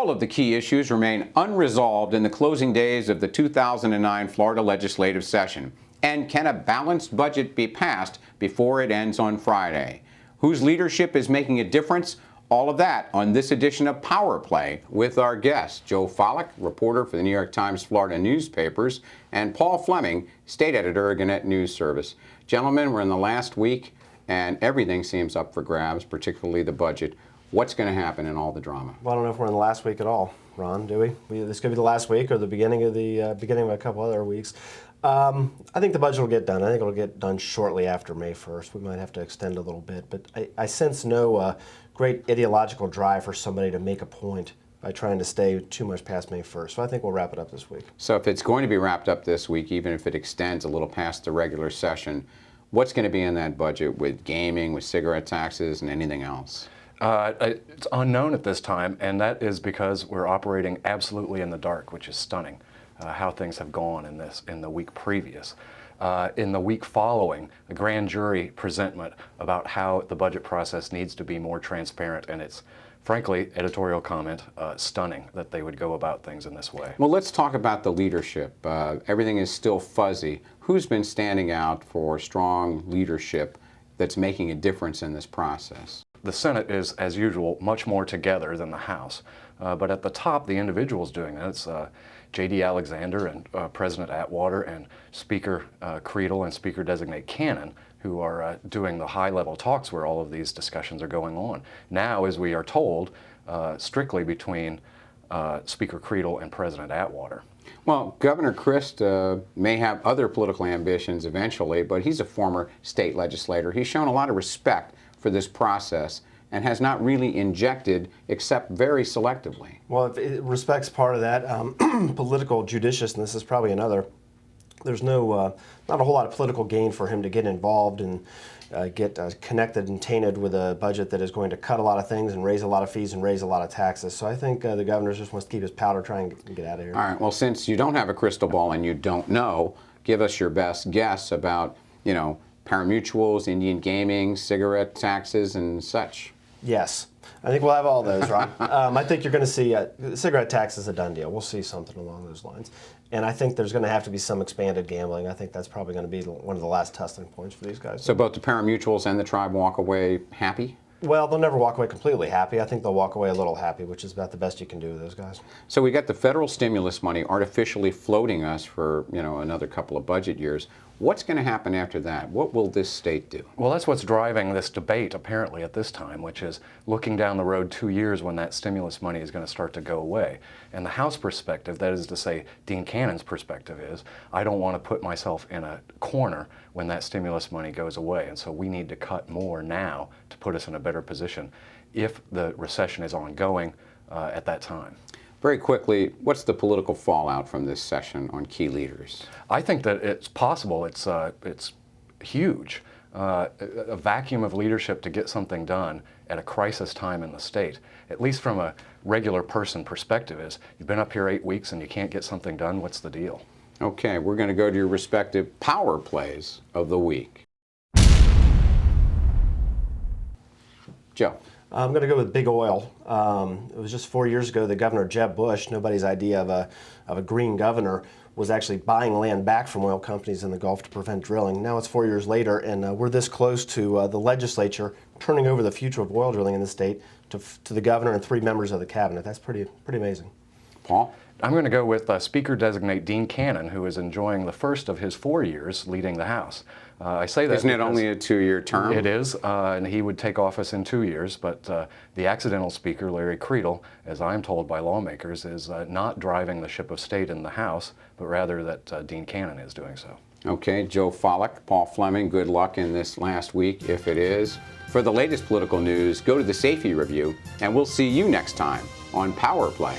All of the key issues remain unresolved in the closing days of the 2009 Florida legislative session. And can a balanced budget be passed before it ends on Friday? Whose leadership is making a difference? All of that on this edition of Power Play with our guests, Joe Folick, reporter for the New York Times Florida newspapers, and Paul Fleming, state editor of Gannett News Service. Gentlemen, we're in the last week, and everything seems up for grabs, particularly the budget. What's going to happen in all the drama? Well, I don't know if we're in the last week at all, Ron, do we? This could be the last week or the beginning of a couple other weeks. I think the budget will get done. I think it'll get done shortly after May 1st. We might have to extend a little bit, but I sense no great ideological drive for somebody to make a point by trying to stay too much past May 1st. So I think we'll wrap it up this week. So if it's going to be wrapped up this week, even if it extends a little past the regular session, what's going to be in that budget with gaming, with cigarette taxes, and anything else? It's unknown at this time, and that is because we're operating absolutely in the dark, which is stunning. How things have gone in the week previous. In the week following, the grand jury presentment about how the budget process needs to be more transparent, and it's frankly, editorial comment, stunning that they would go about things in this way. Well, let's talk about the leadership. Everything is still fuzzy. Who's been standing out for strong leadership that's making a difference in this process? The Senate is, as usual, much more together than the House. But at the top, the individuals doing that, it's J.D. Alexander and President Atwater and Speaker Creedle and Speaker-designate Cannon, who are doing the high-level talks where all of these discussions are going on. Now, as we are told, strictly between Speaker Creedle and President Atwater. Well, Governor Crist may have other political ambitions eventually, but he's a former state legislator. He's shown a lot of respect for this process and has not really injected except very selectively. Well, if it respects part of that, political judiciousness is probably another. There's not a whole lot of political gain for him to get involved and get connected and tainted with a budget that is going to cut a lot of things and raise a lot of fees and raise a lot of taxes. So I think the governor just wants to keep his powder, try and get out of here. All right, well, since you don't have a crystal ball and you don't know, give us your best guess about, pari-mutuels, Indian gaming, cigarette taxes, and such. Yes. I think we'll have all those, Ron. I think you're going to see cigarette tax is a done deal. We'll see something along those lines. And I think there's going to have to be some expanded gambling. I think that's probably going to be one of the last testing points for these guys. So both the pari-mutuels and the tribe walk away happy? Well, they'll never walk away completely happy. I think they'll walk away a little happy, which is about the best you can do with those guys. So we got the federal stimulus money artificially floating us for, another couple of budget years. What's going to happen after that? What will this state do? Well, that's what's driving this debate, apparently, at this time, which is looking down the road 2 years when that stimulus money is going to start to go away. And the House perspective, that is to say, Dean Cannon's perspective is, I don't want to put myself in a corner when that stimulus money goes away. And so we need to cut more now to put us in a better position if the recession is ongoing at that time. Very quickly, what's the political fallout from this session on key leaders? I think that it's possible. It's huge. A vacuum of leadership to get something done at a crisis time in the state, at least from a regular person perspective, is you've been up here 8 weeks and you can't get something done. What's the deal? Okay, we're going to go to your respective power plays of the week. Joe. I'm going to go with big oil. It was just 4 years ago that Governor Jeb Bush, nobody's idea of a green governor, was actually buying land back from oil companies in the Gulf to prevent drilling. Now it's 4 years later, and we're this close to the legislature turning over the future of oil drilling in the state to the governor and 3 members of the cabinet. That's pretty amazing. Paul? I'm going to go with Speaker-designate Dean Cannon, who is enjoying the first of his 4 years leading the House. I say that Isn't it only a 2-year term? It is, and he would take office in 2 years, but the accidental Speaker, Larry Creedle, as I'm told by lawmakers, is not driving the ship of state in the House, but rather that Dean Cannon is doing so. Okay, Joe Folick, Paul Fleming, good luck in this last week, if it is. For the latest political news, go to the Safety Review, and we'll see you next time on Power Play.